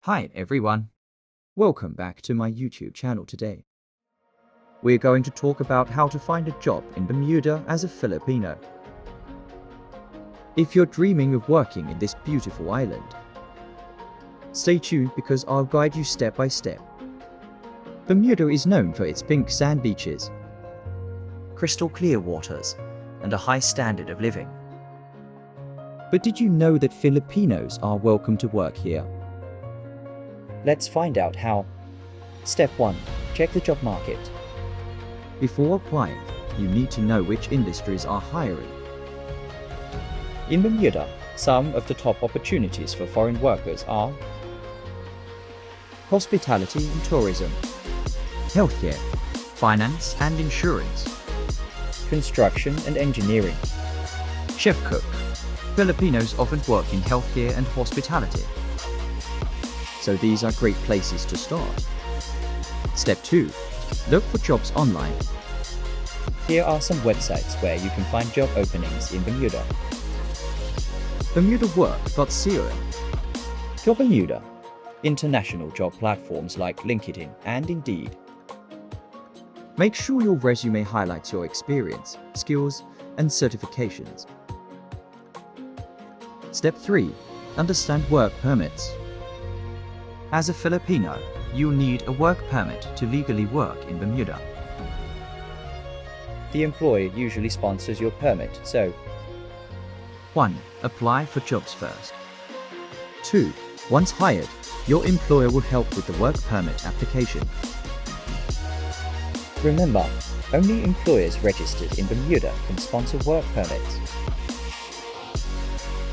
Hi everyone, welcome back to my YouTube channel today. We're going to talk about how to find a job in Bermuda as a Filipino. If you're dreaming of working in this beautiful island, stay tuned because I'll guide you step by step. Bermuda is known for its pink sand beaches, crystal clear waters, and a high standard of living. But did you know that Filipinos are welcome to work here? Let's find out how. Step 1. Check the job market. Before applying, you need to know which industries are hiring. In Bermuda, some of the top opportunities for foreign workers are hospitality and tourism, healthcare, finance and insurance, construction and engineering, chef cook. Filipinos often work in healthcare and hospitality, so these are great places to start. Step 2. Look for jobs online. Here are some websites where you can find job openings in Bermuda. BermudaWork.co, Job Bermuda, international job platforms like LinkedIn and Indeed. Make sure your resume highlights your experience, skills, and certifications. Step 3. Understand work permits. As a Filipino, you'll need a work permit to legally work in Bermuda. The employer usually sponsors your permit, so 1. Apply for jobs first. 2. Once hired, your employer will help with the work permit application. Remember, only employers registered in Bermuda can sponsor work permits.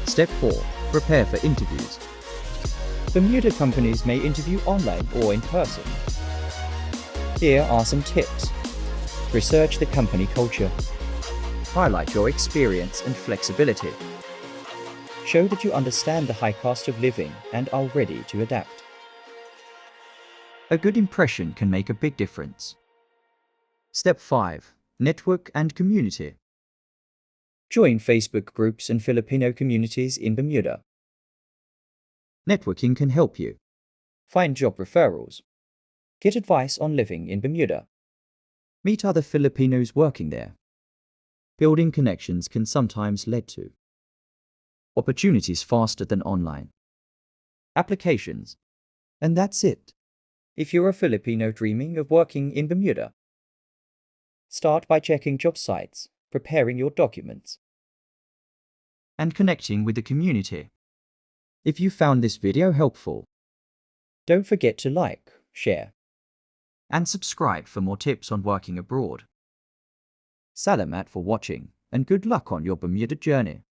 Step 4. Prepare for interviews. Bermuda companies may interview online or in person. Here are some tips. Research the company culture. Highlight your experience and flexibility. Show that you understand the high cost of living and are ready to adapt. A good impression can make a big difference. Step 5. Network and community. Join Facebook groups and Filipino communities in Bermuda. Networking can help you find job referrals, get advice on living in Bermuda, meet other Filipinos working there. Building connections can sometimes lead to opportunities faster than online applications. And that's it. If you're a Filipino dreaming of working in Bermuda, start by checking job sites, preparing your documents, and connecting with the community. If you found this video helpful, don't forget to like, share, and subscribe for more tips on working abroad. Salamat for watching, and good luck on your Bermuda journey.